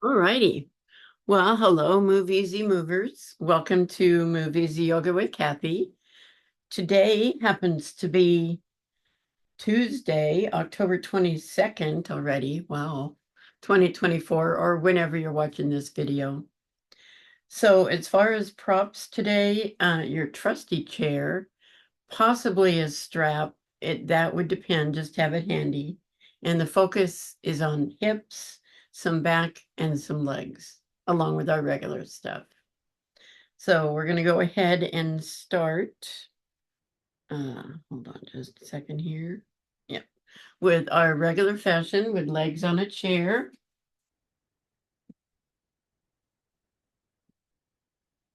Alrighty. Well, hello, Move Easy Movers. Welcome to Move Easy Yoga with Kathy. Today happens to be Tuesday, October 22nd already. Wow, 2024, or whenever you're watching this video. So, as far as props today, your trusty chair, possibly a strap. That would depend, just have it handy. And the focus is on hips, some back, and some legs, along with our regular stuff. So we're going to go ahead and start. Hold on just a second here. Yep. With our regular fashion with legs on a chair.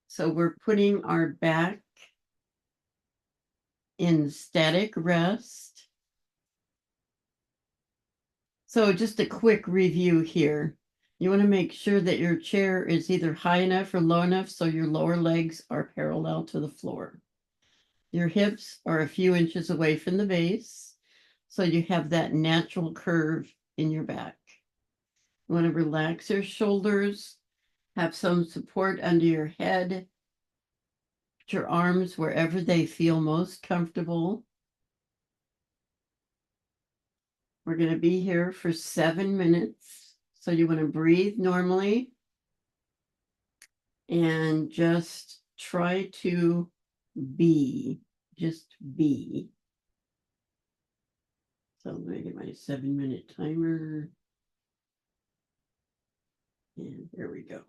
So we're putting our back in static rest. So just a quick review here. You want to make sure that your chair is either high enough or low enough so your lower legs are parallel to the floor. Your hips are a few inches away from the base, so you have that natural curve in your back. You want to relax your shoulders, have some support under your head, put your arms wherever they feel most comfortable. We're going to be here for 7 minutes. So you want to breathe normally and just try to be, just be. So I'm going to get my 7-minute timer. And there we go.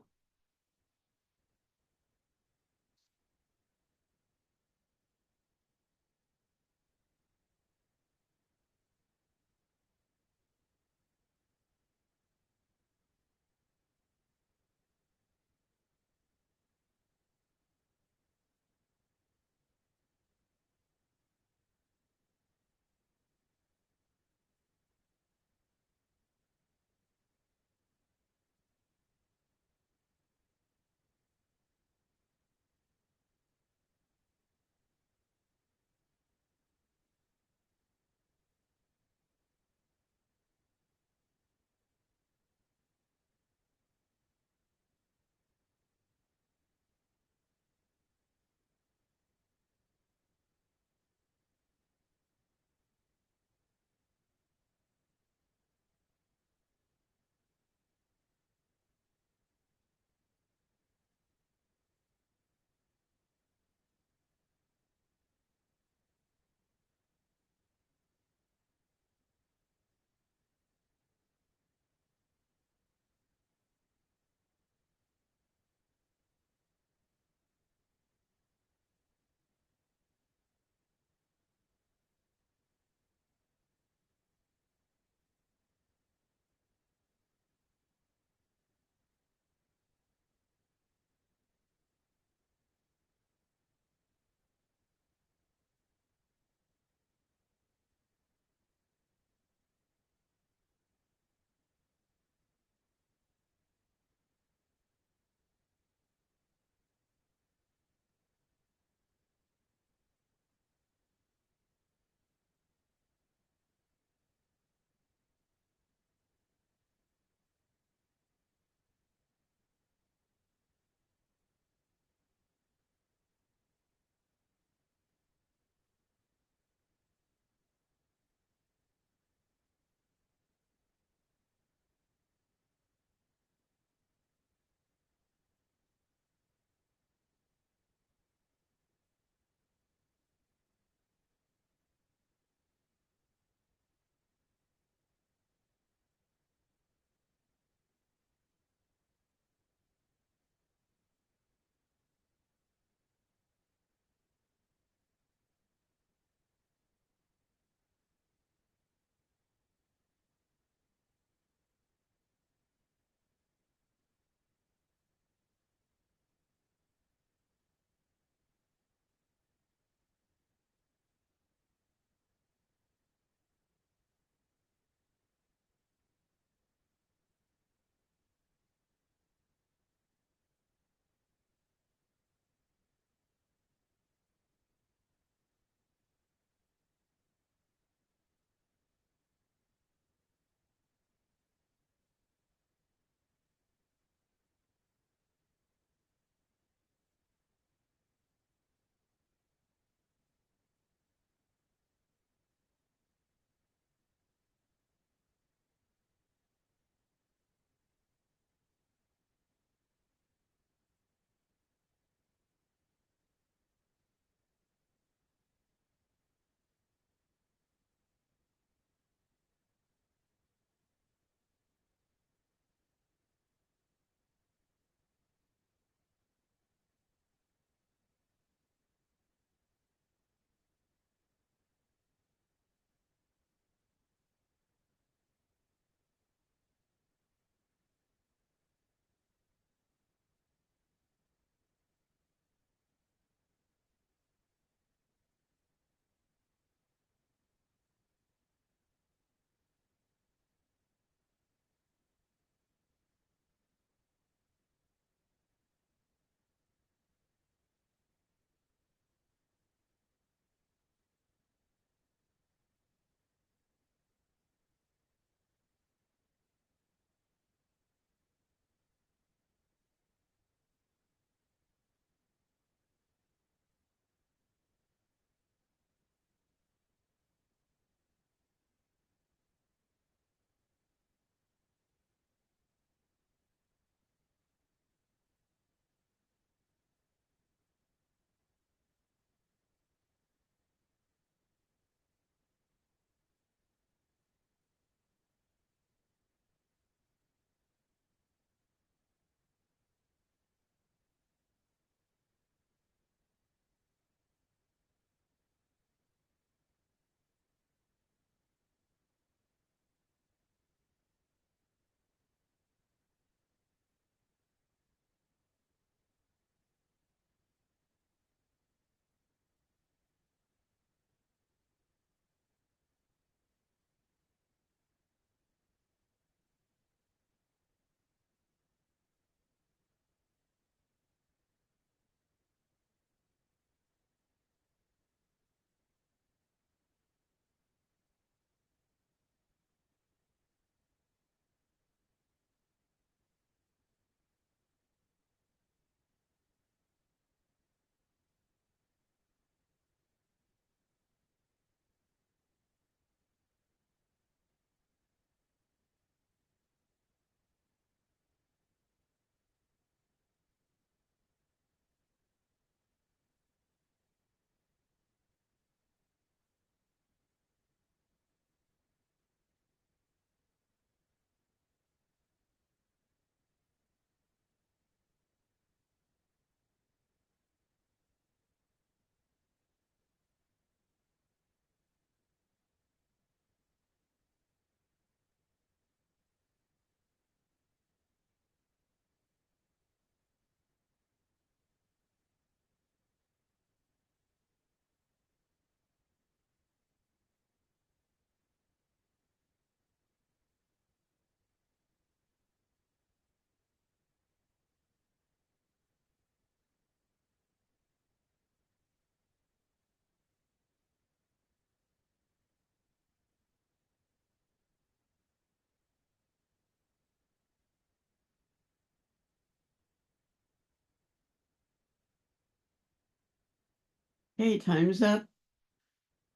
Okay, time's up.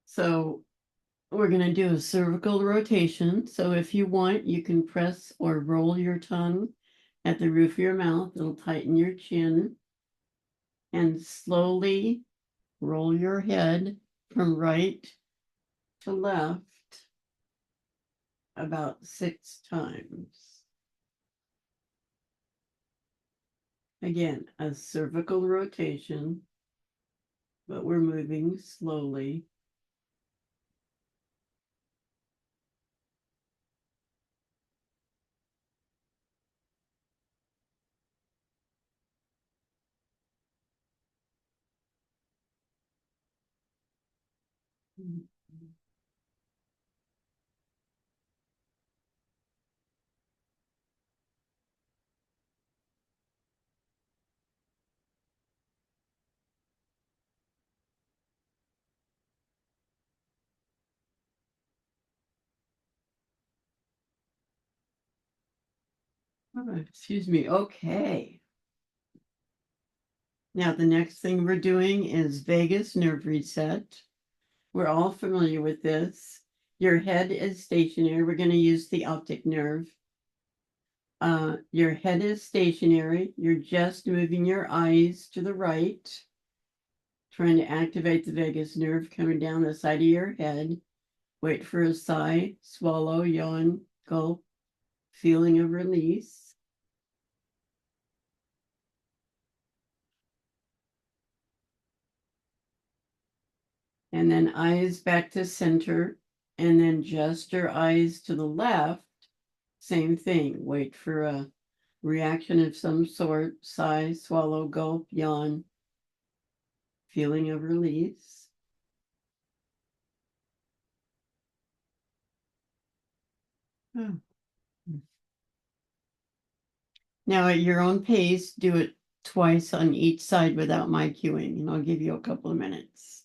So we're going to do a cervical rotation. So if you want, you can press or roll your tongue at the roof of your mouth. It'll tighten your chin. And slowly roll your head from right to left about 6 times. Again, a cervical rotation, but we're moving slowly. Oh, excuse me. Okay. Now, the next thing we're doing is vagus nerve reset. We're all familiar with this. Your head is stationary. We're going to use the optic nerve. Your head is stationary. You're just moving your eyes to the right, trying to activate the vagus nerve coming down the side of your head. Wait for a sigh, swallow, yawn, gulp, feeling of release. And then eyes back to center. And then just your eyes to the left. Same thing. Wait for a reaction of some sort, sigh, swallow, gulp, yawn, feeling of release. Oh. Now, at your own pace, do it twice on each side without my cueing, and I'll give you a couple of minutes.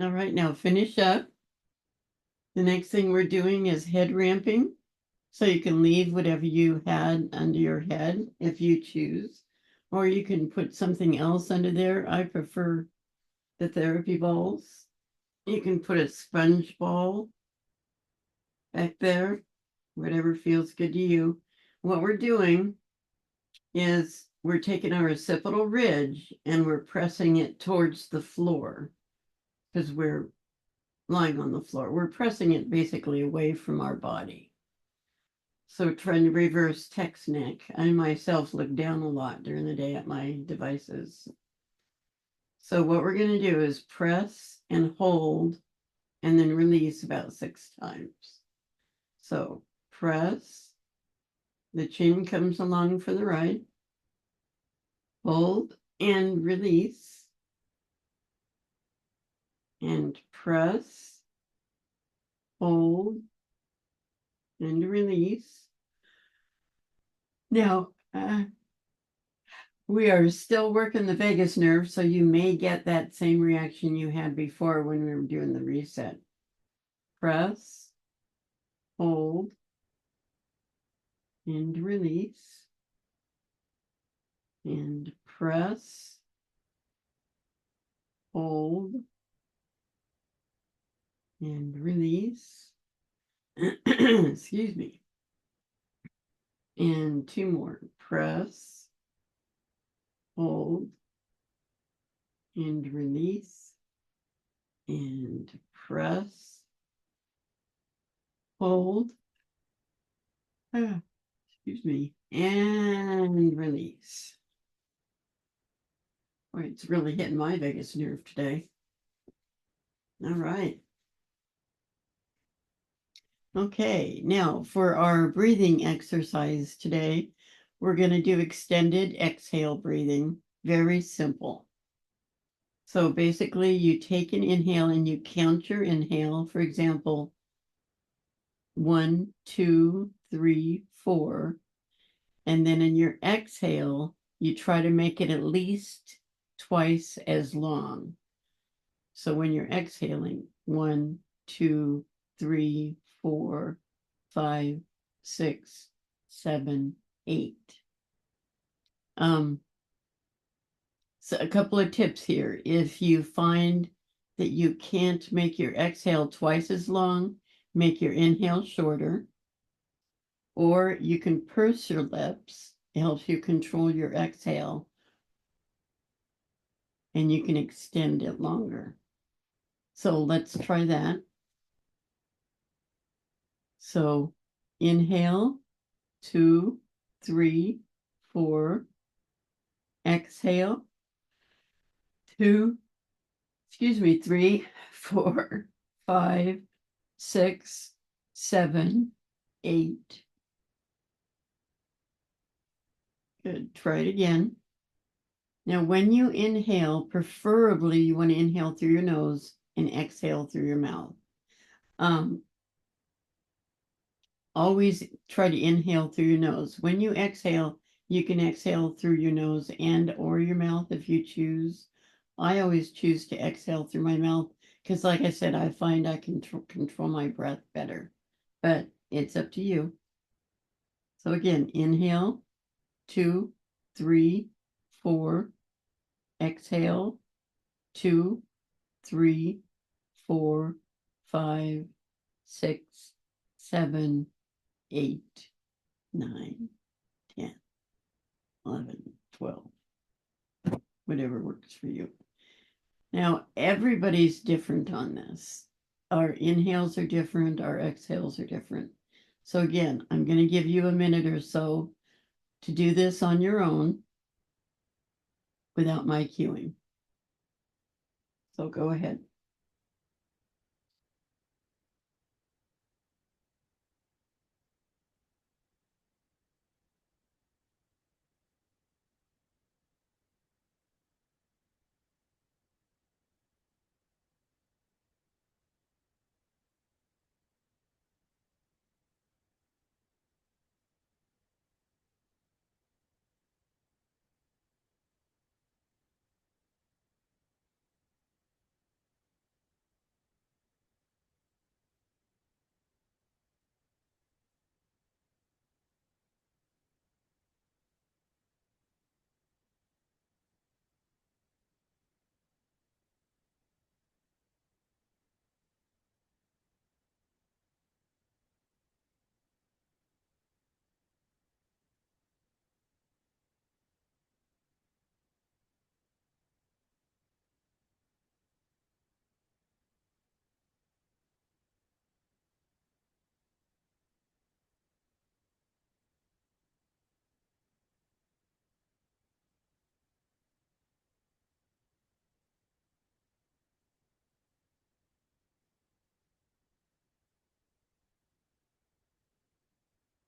All right, now finish up. The next thing we're doing is head ramping. So you can leave whatever you had under your head if you choose, or you can put something else under there. I prefer the therapy balls. You can put a sponge ball back there, whatever feels good to you. What we're doing is we're taking our occipital ridge and we're pressing it towards the floor because we're lying on the floor. We're pressing it basically away from our body. So trying to reverse text neck. I myself look down a lot during the day at my devices. So what we're going to do is press and hold and then release about 6 times. So press, the chin comes along for the right, hold and release, and press, hold, and release. Now, we are still working the vagus nerve, so you may get that same reaction you had before when we were doing the reset. Press, hold, and release, and press, hold, and release. Excuse me. And two more. Press, hold, and release, and press, hold, excuse me, and release. Boy, it's really hitting my vagus nerve today. All right. Okay, now for our breathing exercise today, we're going to do extended exhale breathing. Very simple. So basically, you take an inhale and you count your inhale. For example, 1, 2, 3, 4. And then in your exhale, you try to make it at least twice as long. So when you're exhaling, 1, 2, 3, 4, 5, 6, 7, 8. So a couple of tips here. If you find that you can't make your exhale twice as long, make your inhale shorter, or you can purse your lips. It helps you control your exhale, and you can extend it longer. So let's try that. So inhale, 2, 3, 4. Exhale, 2, 3, 4, 5, 6, 7, 8. Good. Try it again. Now, when you inhale, preferably you want to inhale through your nose and exhale through your mouth. Always try to inhale through your nose. When you exhale, you can exhale through your nose and or your mouth if you choose. I always choose to exhale through my mouth because, like I said, I find I can control my breath better. But it's up to you. So again, inhale, 2, 3, 4. Exhale, 2, 3, 4, 5, 6, 7, 8, 9, 10, 11, 12, whatever works for you. Now, everybody's different on this. Our inhales are different, our exhales are different. So again, I'm going to give you a minute or so to do this on your own without my cueing. So go ahead.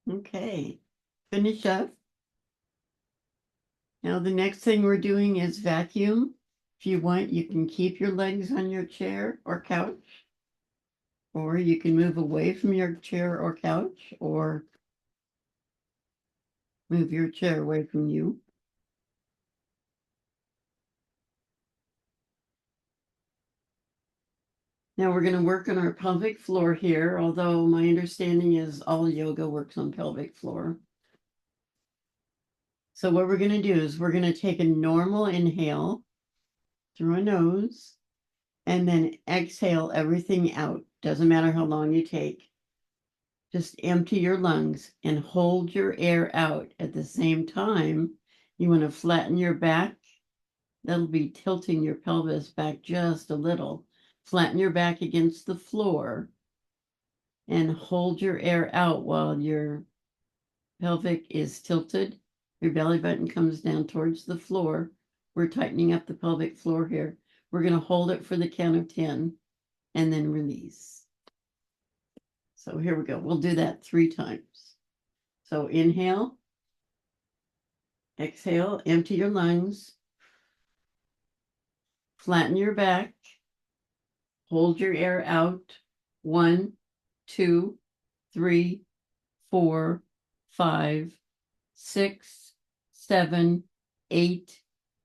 Okay, finish up. Now the next thing we're doing is vacuum. If you want, you can keep your legs on your chair or couch, or you can move away from your chair or couch, or move your chair away from you. Now we're going to work on our pelvic floor here, although my understanding is all yoga works on pelvic floor. So what we're going to do is we're going to take a normal inhale through a nose and then exhale everything out. Doesn't matter how long you take. Just empty your lungs and hold your air out at the same time. You want to flatten your back. That'll be tilting your pelvis back just a little. Flatten your back against the floor and hold your air out while your pelvic is tilted. Your belly button comes down towards the floor. We're tightening up the pelvic floor here. We're going to hold it for the count of 10 and then release. So here we go. We'll do that 3 times. So inhale, exhale, empty your lungs, flatten your back, hold your air out. 1, 2, 3, 4, 5, 6, 7, 8,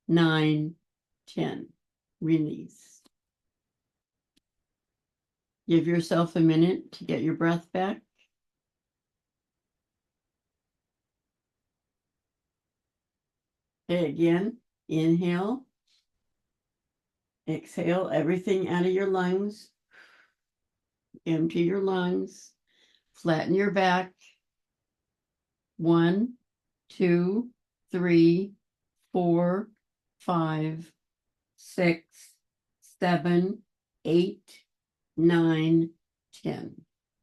9, 10. Release. Give yourself a minute to get your breath back. Okay, again, inhale, exhale everything out of your lungs, empty your lungs, flatten your back. 1, 2, 3, 4, 5, 6, 7, 8, 9, 10.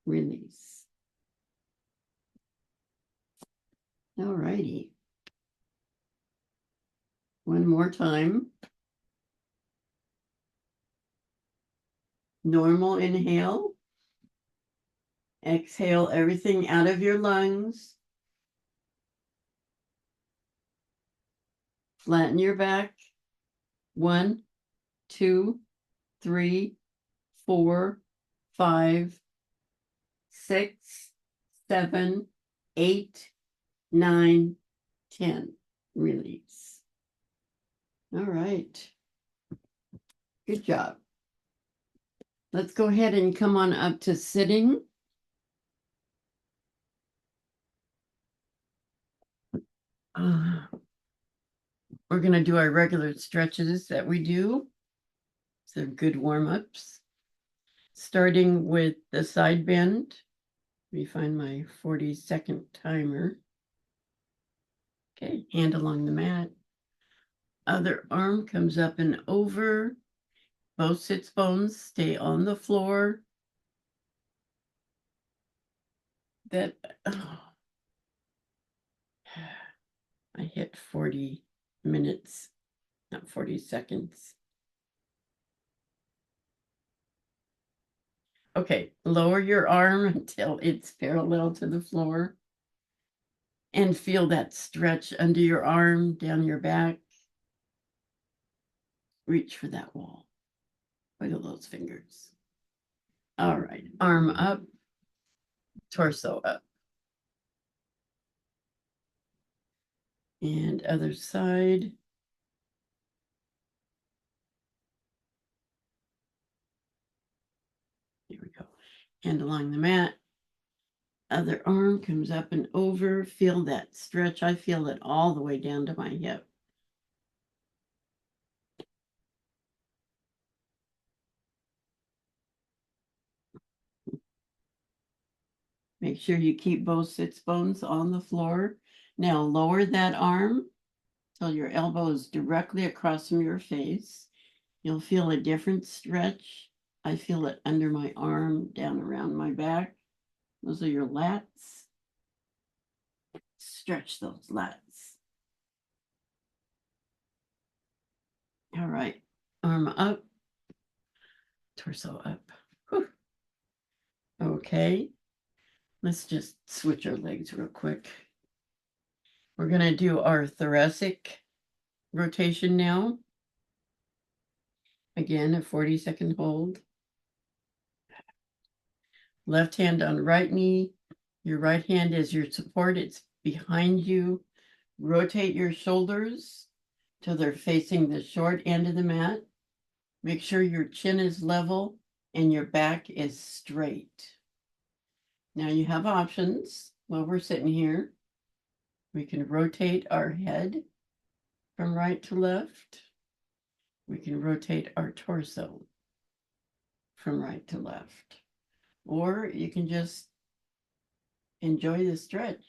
Release. All righty. One more time. Normal inhale. Exhale everything out of your lungs. Flatten your back. 1, 2, 3, 4, 5, 6, 7, 8, 9, 10. Release. All right. Good job. Let's go ahead and come on up to sitting. We're going to do our regular stretches that we do. So good warm-ups. Starting with the side bend. Let me find my 40-second timer. Okay, hand along the mat. Other arm comes up and over. Both sits bones stay on the floor. I hit 40 minutes, not 40 seconds. Okay, lower your arm until it's parallel to the floor. And feel that stretch under your arm, down your back. Reach for that wall. Wiggle those fingers. All right, arm up, torso up. And other side. Here we go. Hand along the mat. Other arm comes up and over. Feel that stretch. I feel it all the way down to my hip. Make sure you keep both sits bones on the floor. Now lower that arm till your elbow is directly across from your face. You'll feel a different stretch. I feel it under my arm, down around my back. Those are your lats. Stretch those lats. All right, arm up, torso up. Whew. Okay, let's just switch our legs real quick. We're going to do our thoracic rotation now. Again, a 40-second hold. Left hand on right knee. Your right hand is your support. It's behind you. Rotate your shoulders till they're facing the short end of the mat. Make sure your chin is level and your back is straight. Now you have options while we're sitting here. We can rotate our head from right to left. We can rotate our torso from right to left. Or you can just enjoy the stretch.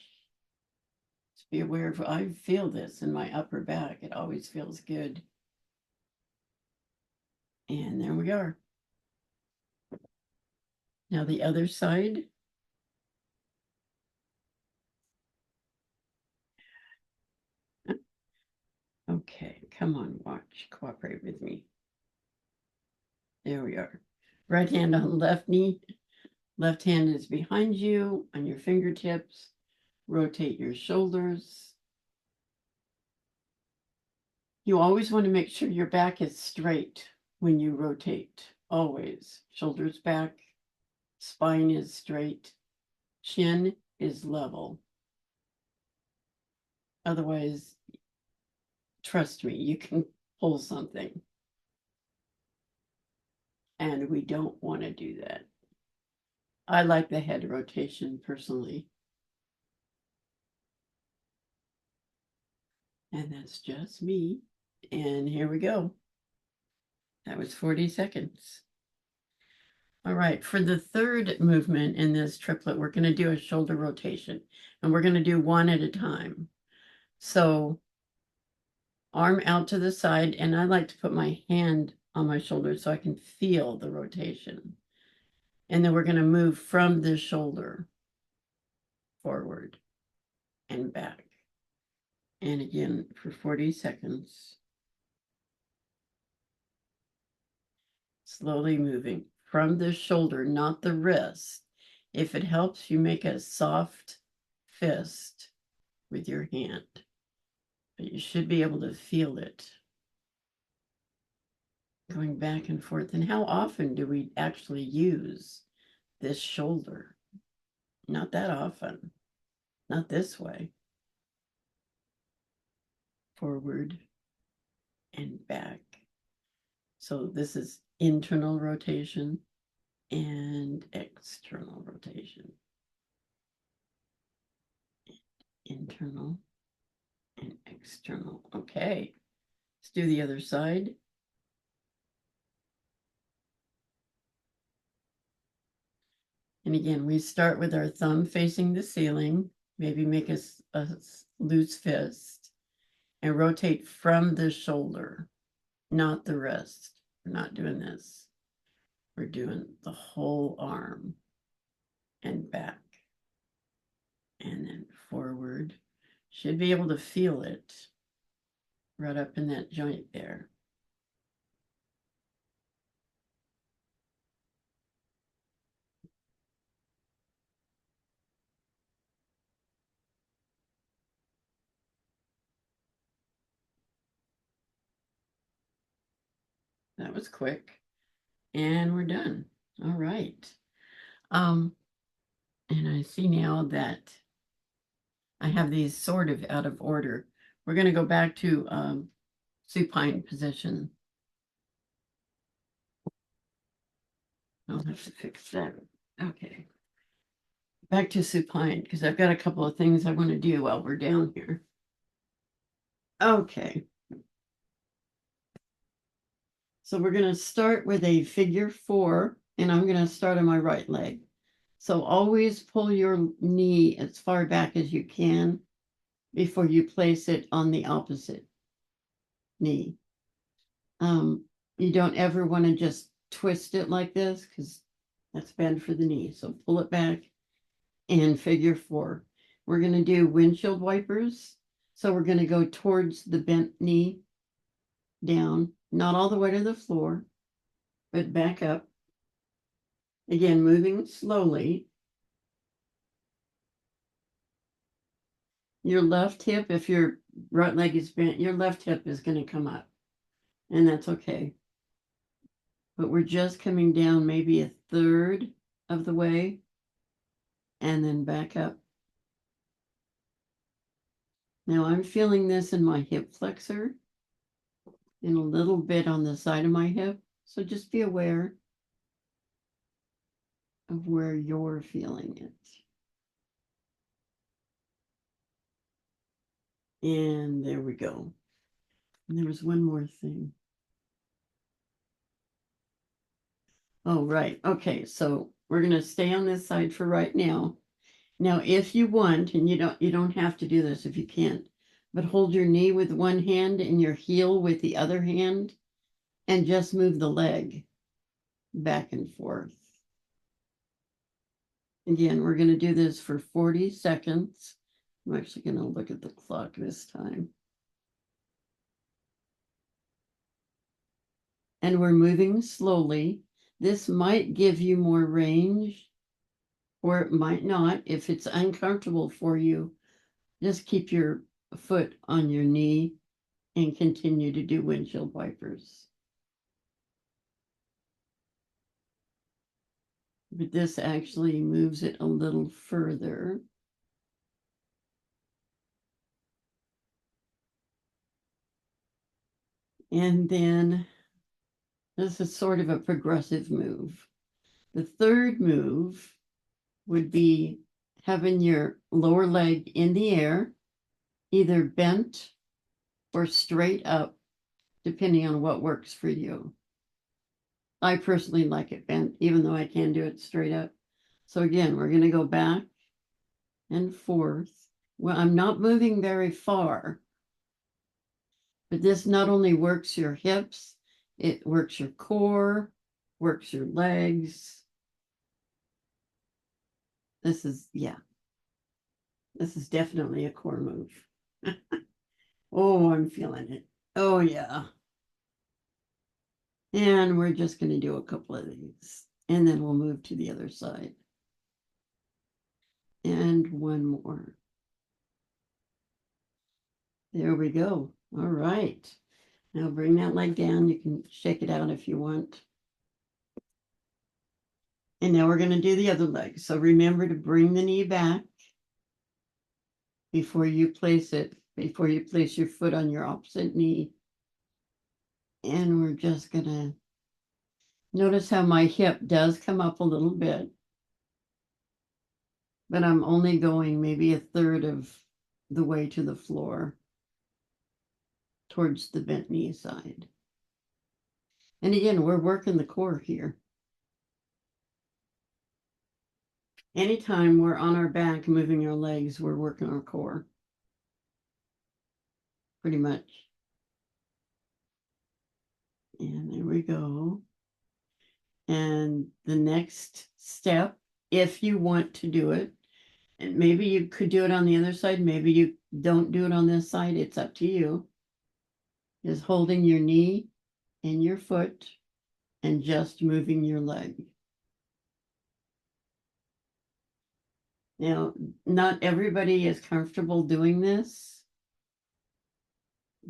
Just be aware of, I feel this in my upper back. It always feels good. And there we are. Now the other side. Okay, come on, watch, cooperate with me. There we are. Right hand on left knee. Left hand is behind you on your fingertips. Rotate your shoulders. You always want to make sure your back is straight when you rotate. Always. Shoulders back, spine is straight, chin is level. Otherwise, trust me, you can pull something. And we don't want to do that. I like the head rotation personally. And that's just me. And here we go. That was 40 seconds. All right, for the third movement in this triplet, we're going to do a shoulder rotation. And we're going to do one at a time. So arm out to the side, and I like to put my hand on my shoulder so I can feel the rotation. And then we're going to move from the shoulder forward and back. And again, for 40 seconds. Slowly moving from the shoulder, not the wrist. If it helps, you make a soft fist with your hand. But you should be able to feel it. Going back and forth. And how often do we actually use this shoulder? Not that often. Not this way. Forward and back. So this is internal rotation and external rotation. Internal and external. Okay. Let's do the other side. And again, we start with our thumb facing the ceiling, maybe make a loose fist, and rotate from the shoulder, not the wrist. We're not doing this. We're doing the whole arm and back. And then forward. Should be able to feel it right up in that joint there. That was quick. And we're done. All right. And I see now that I have these sort of out of order. We're going to go back to supine position. I'll have to fix that. Okay. Back to supine, because I've got a couple of things I want to do while we're down here. Okay. So we're going to start with a figure 4, and I'm going to start on my right leg. So always pull your knee as far back as you can before you place it on the opposite knee. You don't ever want to just twist it like this because that's bad for the knee. So pull it back and figure 4. We're going to do windshield wipers. So we're going to go towards the bent knee down, not all the way to the floor, but back up. Again, moving slowly. Your left hip, if your right leg is bent, your left hip is going to come up, and that's okay. But we're just coming down maybe a third of the way, and then back up. Now I'm feeling this in my hip flexor and a little bit on the side of my hip. So just be aware of where you're feeling it. And there we go. And there was one more thing. Oh, right. Okay, so we're going to stay on this side for right now. Now, if you want, and you don't have to do this if you can't, but hold your knee with one hand and your heel with the other hand and just move the leg back and forth. Again, we're going to do this for 40 seconds. I'm actually going to look at the clock this time. And we're moving slowly. This might give you more range, or it might not. If it's uncomfortable for you, just keep your foot on your knee and continue to do windshield wipers. But this actually moves it a little further. And then this is sort of a progressive move. The third move would be having your lower leg in the air, either bent or straight up, depending on what works for you. I personally like it bent, even though I can do it straight up. So again, we're going to go back and forth. Well, I'm not moving very far, but this not only works your hips, it works your core, works your legs. This is definitely a core move. Oh, I'm feeling it. Oh, yeah. And we're just going to do a couple of these, and then we'll move to the other side. And one more. There we go. All right. Now bring that leg down. You can shake it out if you want. And now we're going to do the other leg. So remember to bring the knee back before you place your foot on your opposite knee. And we're just going to notice how my hip does come up a little bit, but I'm only going maybe a third of the way to the floor towards the bent knee side. And again, we're working the core here. Anytime we're on our back moving our legs, we're working our core. Pretty much. And there we go. And the next step, if you want to do it, and maybe you could do it on the other side, maybe you don't do it on this side, it's up to you, is holding your knee and your foot and just moving your leg. Now, not everybody is comfortable doing this,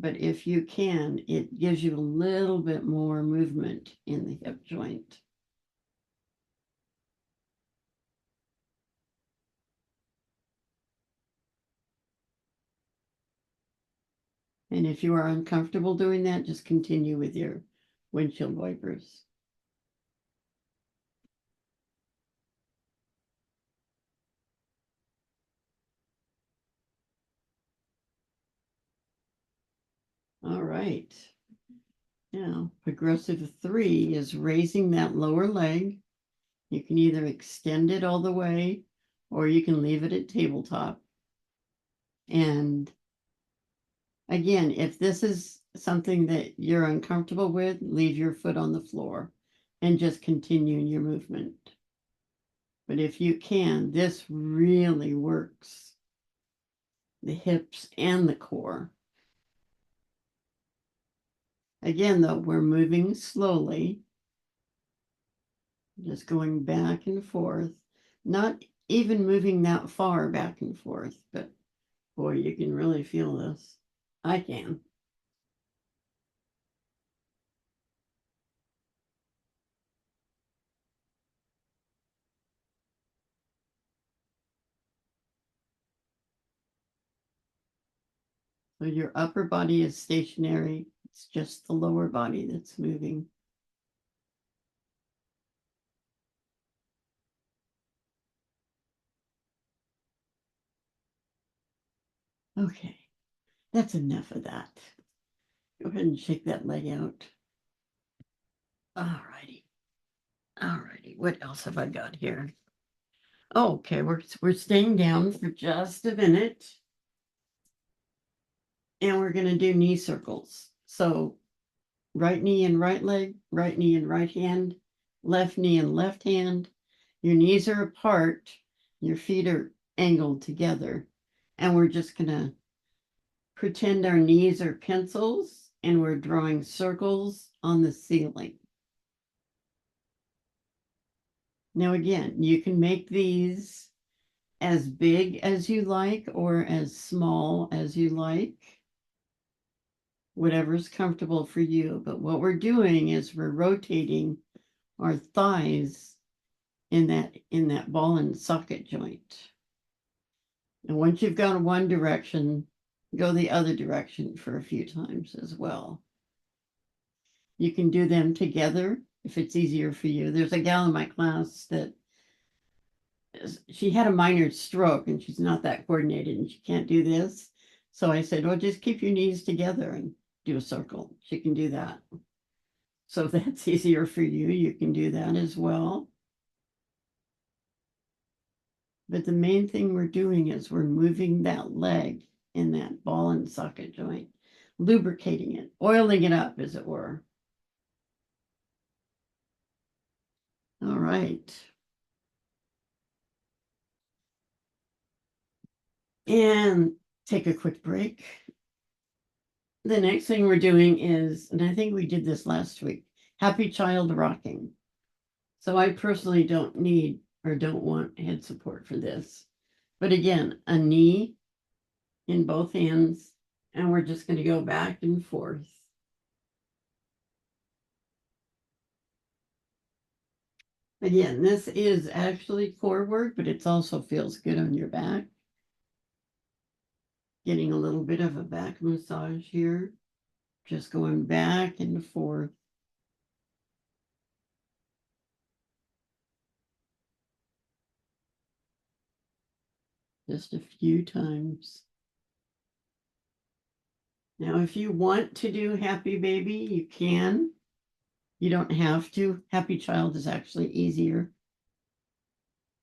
but if you can, it gives you a little bit more movement in the hip joint. And if you are uncomfortable doing that, just continue with your windshield wipers. All right. Now, progressive 3 is raising that lower leg. You can either extend it all the way or you can leave it at tabletop. And again, if this is something that you're uncomfortable with, leave your foot on the floor and just continue your movement. But if you can, this really works the hips and the core. Again, though, we're moving slowly, just going back and forth, not even moving that far back and forth, but boy, you can really feel this. I can. So your upper body is stationary. It's just the lower body that's moving. Okay. That's enough of that. Go ahead and shake that leg out. All righty. All righty. What else have I got here? Oh, okay, we're staying down for just a minute. And we're gonna do knee circles. So right knee and right leg, right knee and right hand, left knee and left hand. Your knees are apart, your feet are angled together. And we're just gonna pretend our knees are pencils and we're drawing circles on the ceiling. Now, again, you can make these as big as you like or as small as you like, whatever's comfortable for you. But what we're doing is we're rotating our thighs in that ball and socket joint. And once you've gone one direction, go the other direction for a few times as well. You can do them together if it's easier for you. There's a gal in my class that she had a minor stroke and she's not that coordinated and she can't do this. So I said, well, just keep your knees together and do a circle. She can do that. So if that's easier for you, you can do that as well. But the main thing we're doing is we're moving that leg in that ball and socket joint, lubricating it, oiling it up, as it were. All right. And take a quick break. The next thing we're doing is, and I think we did this last week, happy child rocking. So I personally don't need or don't want head support for this. But again, a knee in both hands, and we're just going to go back and forth. Again, this is actually core work, but it also feels good on your back. Getting a little bit of a back massage here. Just going back and forth. Just a few times. Now, if you want to do happy baby, you can. You don't have to. Happy child is actually easier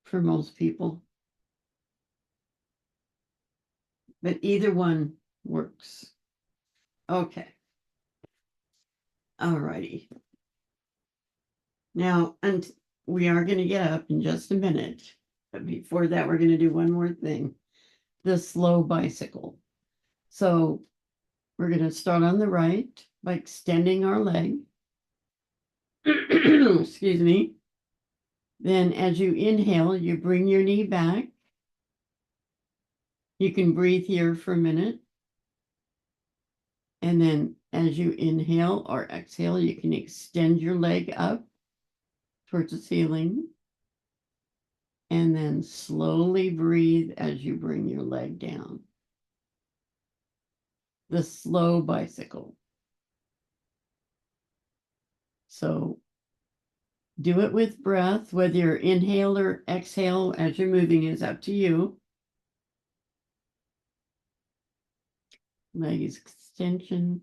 for most people. But either one works. Okay. All righty. Now, and we are going to get up in just a minute. But before that, we're going to do one more thing. The slow bicycle. So we're going to start on the right by extending our leg. Excuse me. Then as you inhale, you bring your knee back. You can breathe here for a minute. And then as you inhale or exhale, you can extend your leg up towards the ceiling. And then slowly breathe as you bring your leg down. The slow bicycle. So do it with breath, whether you're inhale or exhale as you're moving is up to you. Leg is extension.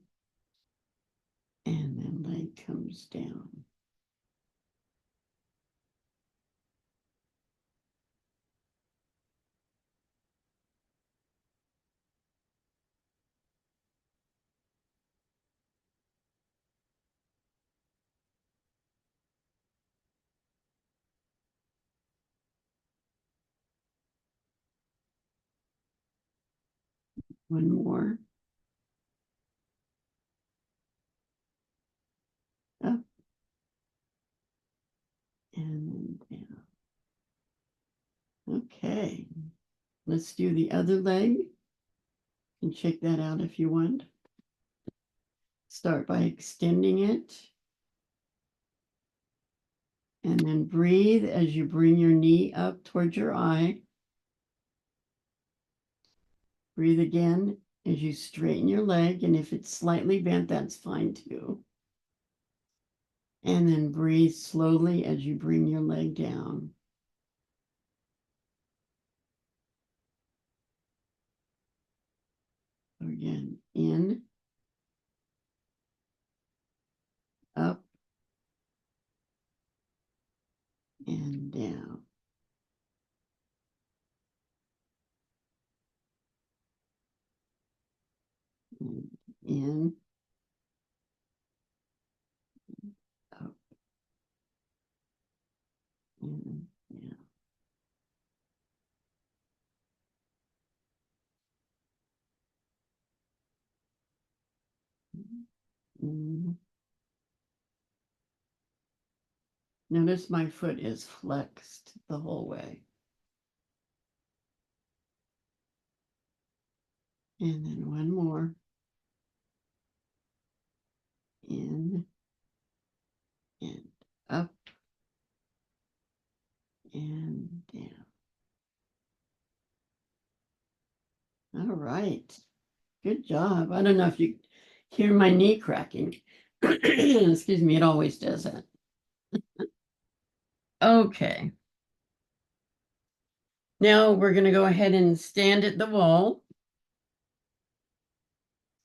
And then leg comes down. One more. Up. And then down. Okay. Let's do the other leg. And check that out if you want. Start by extending it. And then breathe as you bring your knee up towards your eye. Breathe again as you straighten your leg. And if it's slightly bent, that's fine too. And then breathe slowly as you bring your leg down. Again, in, up, and down. And in, up, and down. In. Notice my foot is flexed the whole way. And then one more. In and up and down. All right. Good job. I don't know if you hear my knee cracking. Excuse me, it always does that. Okay. Now we're going to go ahead and stand at the wall.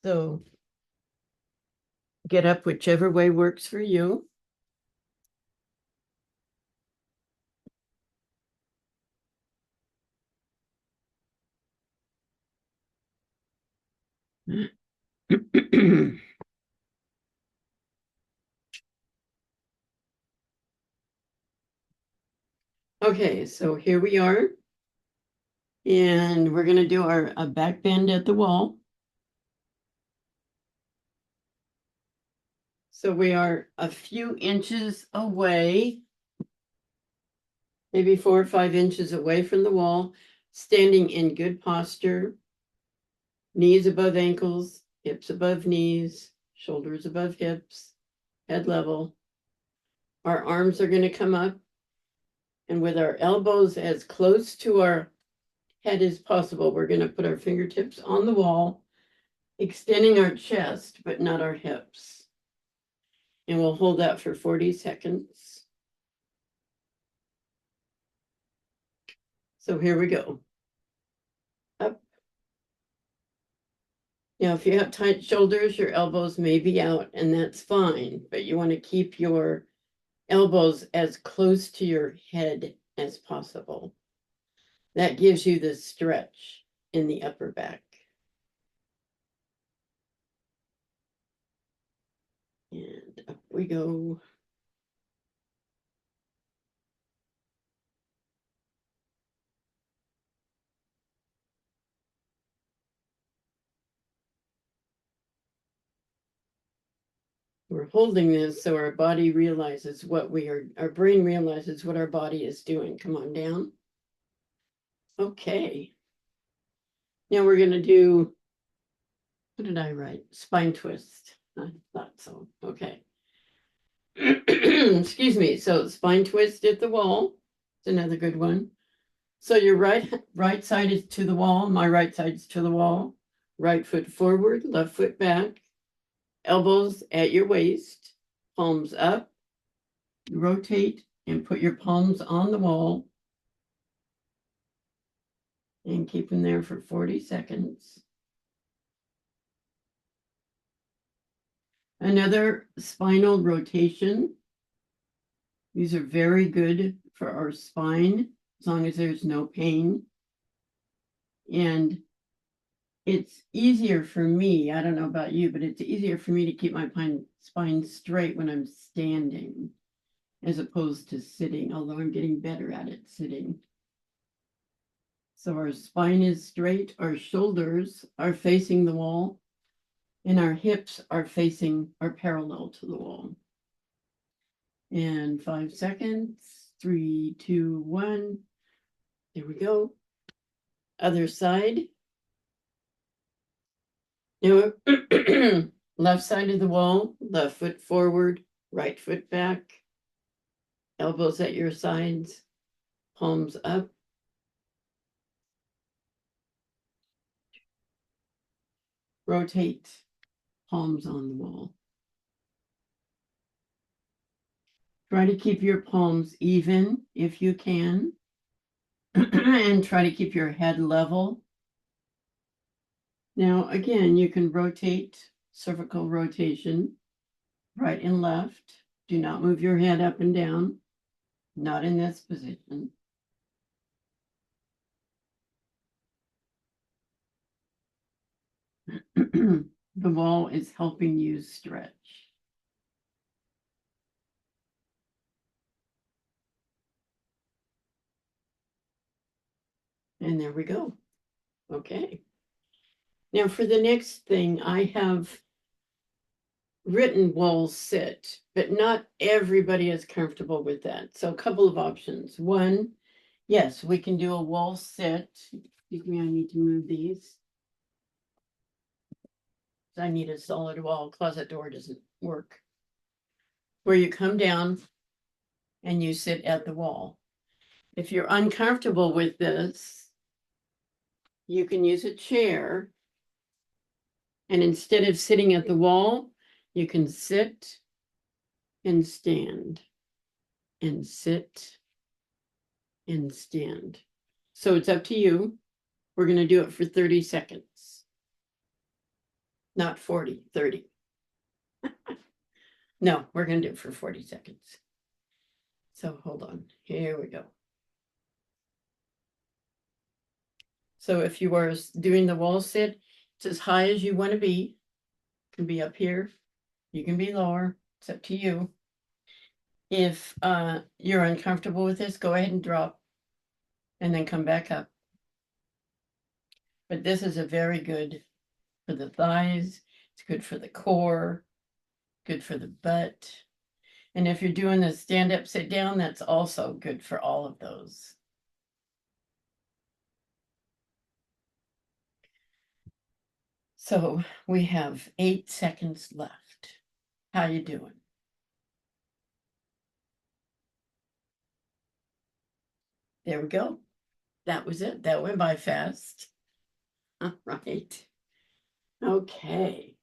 So get up whichever way works for you. Okay, so here we are. And we're going to do a back bend at the wall. So we are a few inches away, maybe 4 or 5 inches away from the wall, standing in good posture, knees above ankles, hips above knees, shoulders above hips, head level. Our arms are going to come up, and with our elbows as close to our head as possible, we're going to put our fingertips on the wall, extending our chest, but not our hips. And we'll hold that for 40 seconds. So here we go. Up. Now, if you have tight shoulders, your elbows may be out, and that's fine, but you want to keep your elbows as close to your head as possible. That gives you the stretch in the upper back. And up we go. We're holding this so our body realizes what our brain realizes what our body is doing. Come on down. Okay. Now we're going to do, what did I write? Spine twist. I thought so. Okay. Excuse me. So spine twist at the wall. It's another good one. So your right side is to the wall. My right side is to the wall. Right foot forward, left foot back. Elbows at your waist. Palms up. Rotate and put your palms on the wall. And keep them there for 40 seconds. Another spinal rotation. These are very good for our spine, as long as there's no pain. And it's easier for me, I don't know about you, but it's easier for me to keep my spine straight when I'm standing, as opposed to sitting, although I'm getting better at it sitting. So our spine is straight, our shoulders are facing the wall, and our hips are parallel to the wall. And 5 seconds, 3, 2, 1. There we go. Other side. Now, left side of the wall, left foot forward, right foot back, elbows at your sides, palms up. Rotate, palms on the wall. Try to keep your palms even if you can, and try to keep your head level. Now, again, you can rotate, cervical rotation, right and left. Do not move your head up and down, not in this position. The wall is helping you stretch. And there we go. Okay. Now for the next thing, I have written wall sit, but not everybody is comfortable with that. So a couple of options. One, yes, we can do a wall sit. Excuse me, I need to move these. I need a solid wall. Closet door doesn't work. Where you come down and you sit at the wall. If you're uncomfortable with this, you can use a chair. And instead of sitting at the wall, you can sit and stand and sit and stand. So it's up to you. We're going to do it for 30 seconds. Not 40, 30. No, we're going to do it for 40 seconds. So hold on. Here we go. So if you are doing the wall sit, it's as high as you want to be. You can be up here. You can be lower. It's up to you. If you're uncomfortable with this, go ahead and drop and then come back up. But this is a very good for the thighs. It's good for the core, good for the butt. And if you're doing the stand up, sit down, that's also good for all of those. So we have 8 seconds left. How you doing? There we go. That was it. That went by fast. All right. Okay.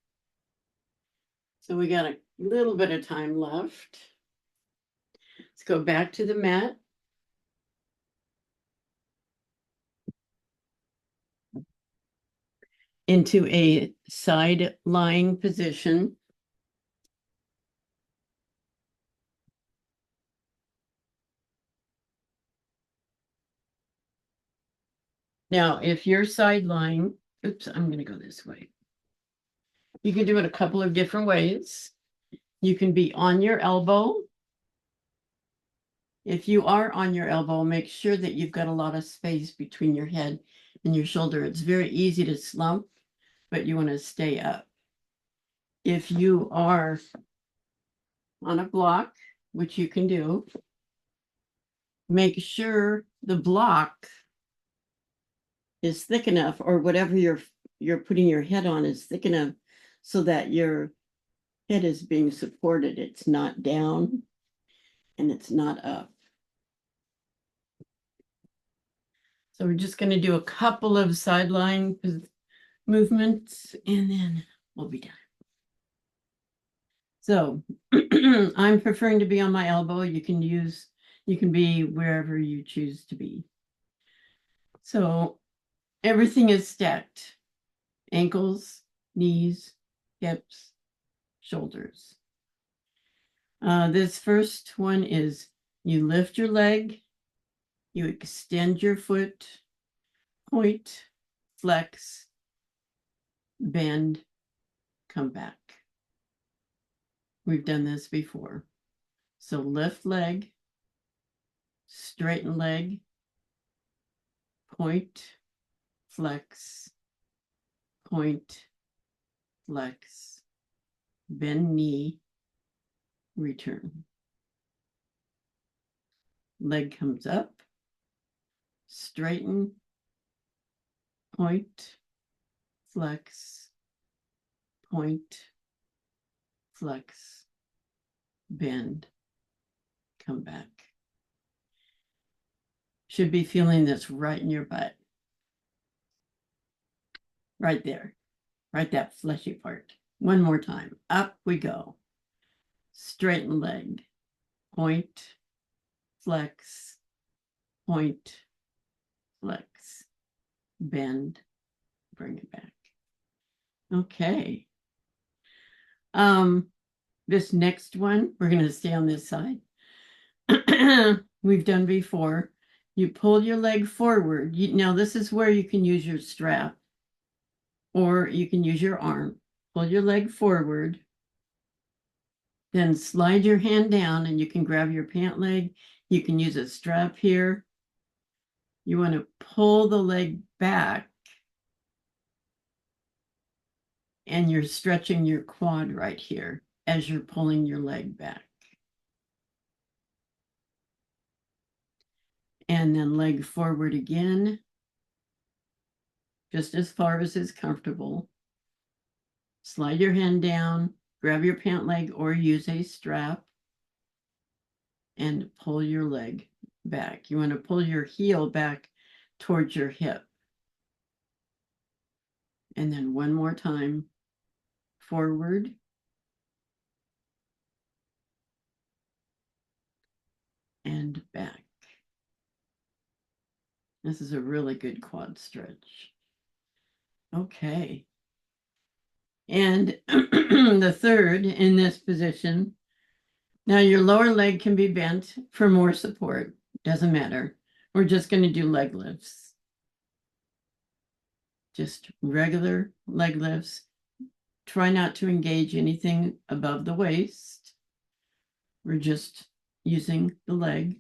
So we got a little bit of time left. Let's go back to the mat. Into a side lying position. Now, if you're side lying, oops, I'm going to go this way. You can do it a couple of different ways. You can be on your elbow. If you are on your elbow, make sure that you've got a lot of space between your head and your shoulder. It's very easy to slump, but you want to stay up. If you are on a block, which you can do, make sure the block is thick enough, or whatever you're putting your head on is thick enough so that your head is being supported. It's not down and it's not up. So we're just going to do a couple of sideline movements and then we'll be done. So I'm preferring to be on my elbow. You can be wherever you choose to be. So everything is stacked. Ankles, knees, hips, shoulders. This first one is you lift your leg, you extend your foot, point, flex, bend, come back. We've done this before. So lift leg, straighten leg, point, flex, point, flex, bend knee, return. Leg comes up, straighten, point, flex, point, flex, bend, come back. Should be feeling this right in your butt. Right there, right that fleshy part. One more time. Up we go. Straighten leg, point, flex, point, flex, bend, bring it back. Okay. This next one, we're going to stay on this side. We've done before. You pull your leg forward. Now, this is where you can use your strap or you can use your arm. Pull your leg forward, then slide your hand down and you can grab your pant leg. You can use a strap here. You want to pull the leg back and you're stretching your quad right here as you're pulling your leg back. And then leg forward again, just as far as is comfortable. Slide your hand down, grab your pant leg or use a strap and pull your leg back. You want to pull your heel back towards your hip. And then one more time, forward and back. This is a really good quad stretch. Okay. And the third in this position, now your lower leg can be bent for more support. Doesn't matter. We're just going to do leg lifts. Just regular leg lifts. Try not to engage anything above the waist. We're just using the leg.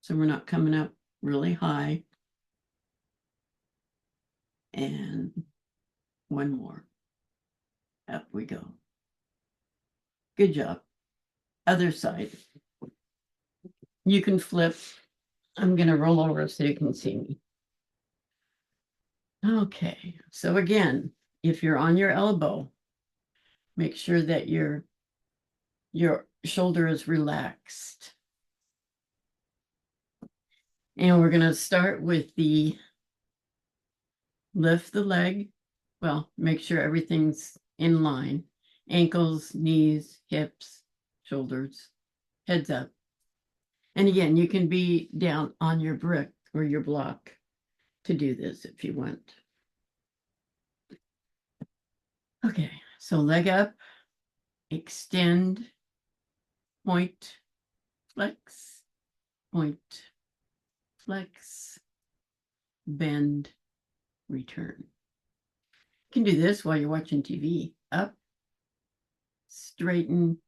So we're not coming up really high. And one more. Up we go. Good job. Other side. You can flip. I'm going to roll over so you can see me. Okay. So again, if you're on your elbow, make sure that your shoulder is relaxed. And we're going to start with the lift the leg. Well, make sure everything's in line. Ankles, knees, hips, shoulders, heads up. And again, you can be down on your brick or your block to do this if you want. Okay, so leg up, extend, point, flex, point, flex, bend, return. You can do this while you're watching TV. Up, straighten,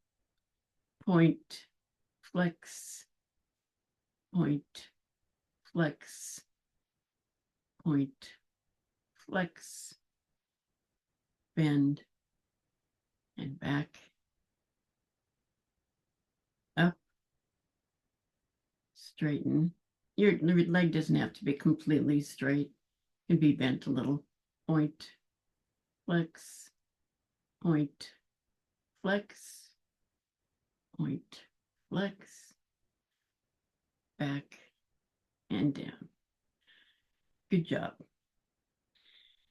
point, flex, point, flex, point, flex, bend, and back, up, straighten. Your leg doesn't have to be completely straight. It can be bent a little. Point, flex, point, flex, point, flex, back, and down. Good job.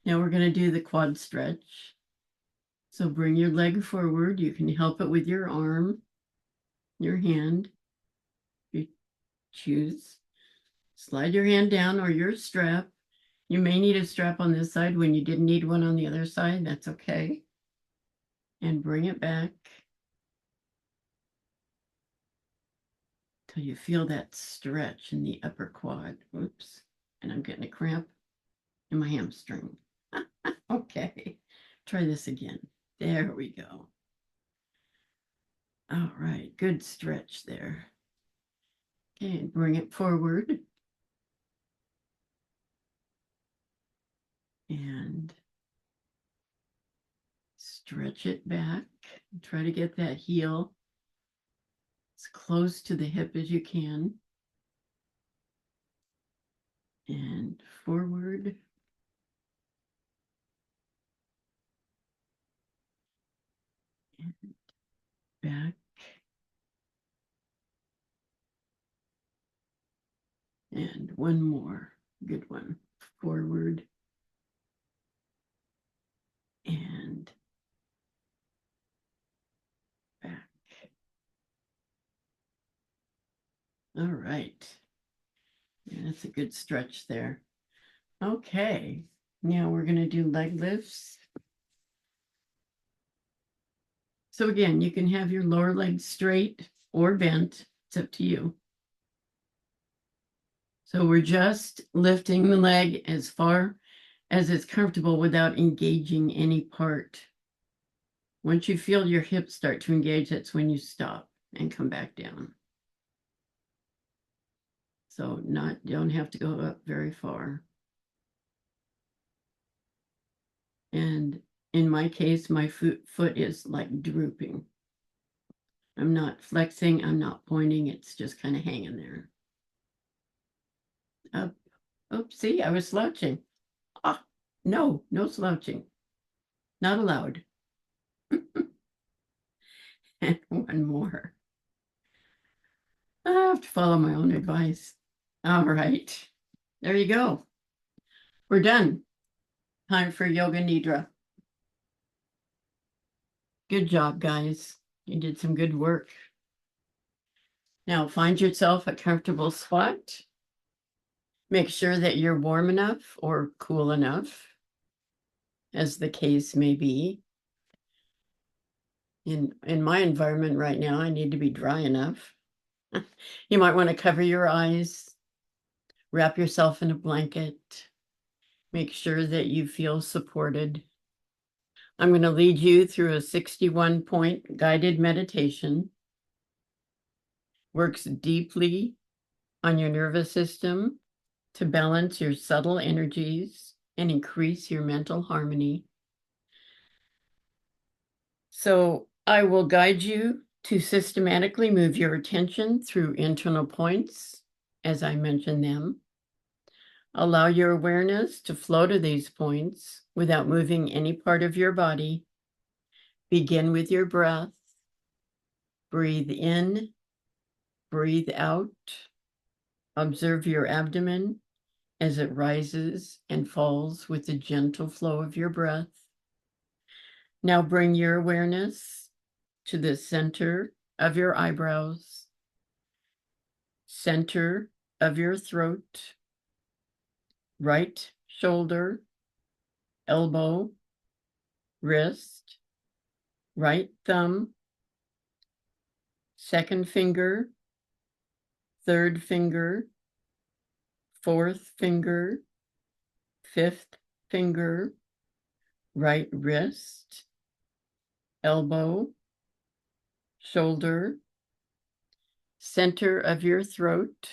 Now we're going to do the quad stretch. So bring your leg forward. You can help it with your arm, your hand. You choose. Slide your hand down or your strap. You may need a strap on this side when you didn't need one on the other side. That's okay. And bring it back till you feel that stretch in the upper quad. Oops. And I'm getting a cramp in my hamstring. Okay. Try this again. There we go. All right. Good stretch there. Okay. Bring it forward. And stretch it back. Try to get that heel as close to the hip as you can. And forward. And back. And one more. Good one. Forward. And back. All right. Yeah, that's a good stretch there. Okay. Now we're going to do leg lifts. So again, you can have your lower leg straight or bent. It's up to you. So we're just lifting the leg as far as it's comfortable without engaging any part. Once you feel your hips start to engage, that's when you stop and come back down. So don't have to go up very far. And in my case, my foot is like drooping. I'm not flexing, I'm not pointing, it's just kind of hanging there. Up. Oops, see, I was slouching. Ah, no slouching. Not allowed. And one more. I have to follow my own advice. All right. There you go. We're done. Time for Yoga Nidra. Good job, guys. You did some good work. Now find yourself a comfortable spot. Make sure that you're warm enough or cool enough, as the case may be. In my environment right now, I need to be dry enough. You might want to cover your eyes, wrap yourself in a blanket, make sure that you feel supported. I'm going to lead you through a 61-point guided meditation. Works deeply on your nervous system to balance your subtle energies and increase your mental harmony. So I will guide you to systematically move your attention through internal points as I mention them. Allow your awareness to flow to these points without moving any part of your body. Begin with your breath. Breathe in, breathe out. Observe your abdomen as it rises and falls with the gentle flow of your breath. Now bring your awareness to the center of your eyebrows, center of your throat, right shoulder, elbow, wrist, right thumb, second finger, third finger, fourth finger, fifth finger, right wrist, elbow, shoulder, center of your throat,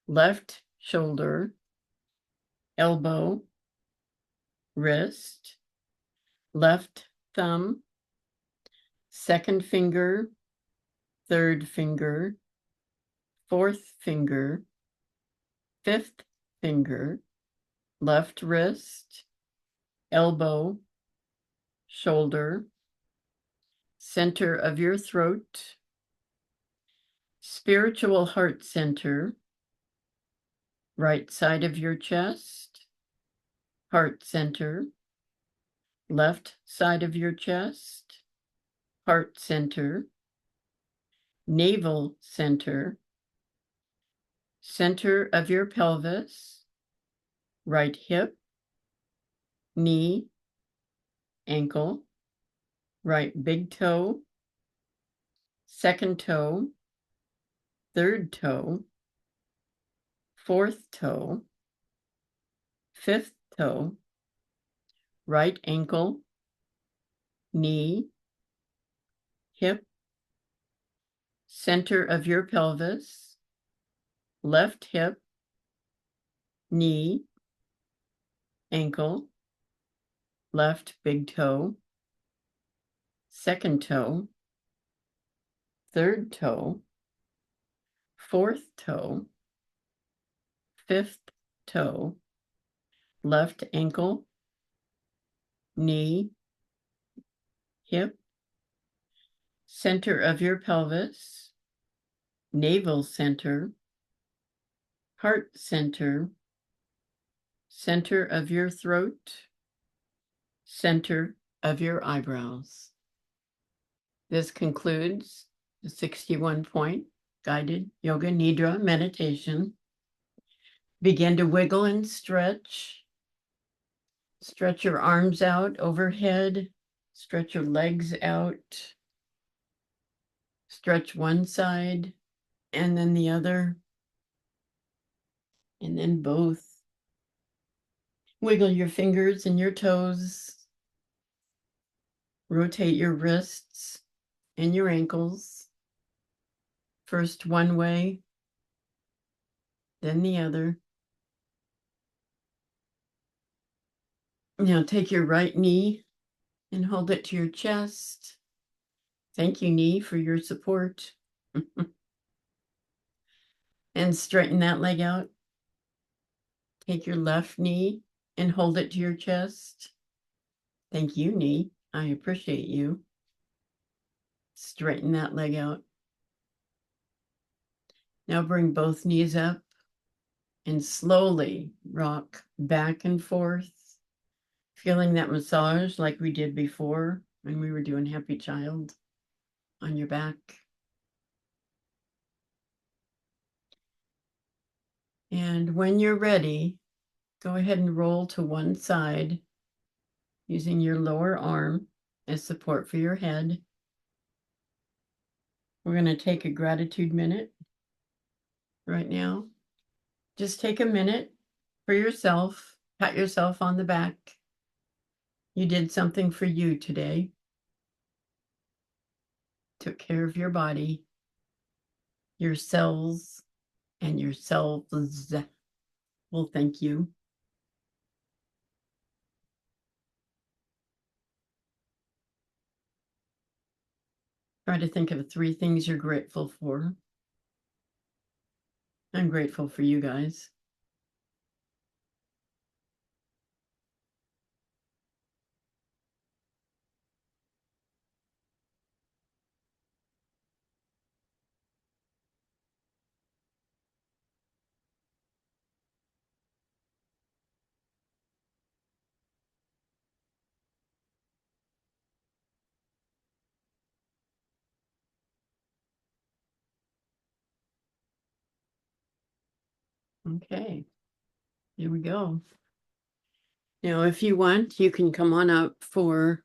left shoulder, elbow, wrist, left thumb, second finger, third finger, fourth finger, fifth finger, left wrist, elbow, shoulder, center of your throat, spiritual heart center, right side of your chest, heart center, left side of your chest, heart center, navel center, center of your pelvis, right hip, knee, ankle, right big toe, second toe, third toe, fourth toe, fifth toe, right ankle, knee, hip, center of your pelvis, left hip, knee, ankle, left big toe, second toe, third toe, fourth toe, fifth toe, left ankle, knee, hip, center of your pelvis, navel center, heart center, center of your throat, center of your eyebrows. This concludes the 61-point guided Yoga Nidra meditation. Begin to wiggle and stretch. Stretch your arms out overhead. Stretch your legs out. Stretch one side and then the other. And then both. Wiggle your fingers and your toes. Rotate your wrists and your ankles. First one way, then the other. Now take your right knee and hold it to your chest. Thank you, knee, for your support. And straighten that leg out. Take your left knee and hold it to your chest. Thank you, knee. I appreciate you. Straighten that leg out. Now bring both knees up and slowly rock back and forth, feeling that massage like we did before when we were doing Happy Child on your back. And when you're ready, go ahead and roll to one side using your lower arm as support for your head. We're going to take a gratitude minute right now. Just take a minute for yourself. Pat yourself on the back. You did something for you today. Took care of your body, your cells, and yourselves. Well, thank you. Try to think of 3 things you're grateful for. I'm grateful for you guys. Okay, here we go. Now, if you want, you can come on up for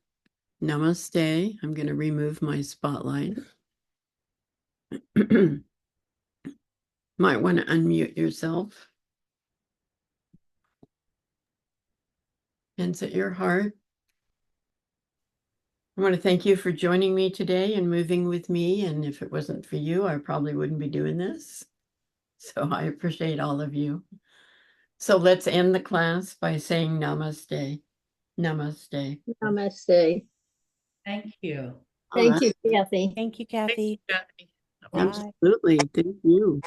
Namaste. I'm going to remove my spotlight. Might want to unmute yourself. Hands at your heart. I want to thank you for joining me today and moving with me. And if it wasn't for you, I probably wouldn't be doing this. So I appreciate all of you. So let's end the class by saying namaste. Namaste. Namaste. Thank you. Thank you, Kathy. Thank you, Kathy. Absolutely. Thank you.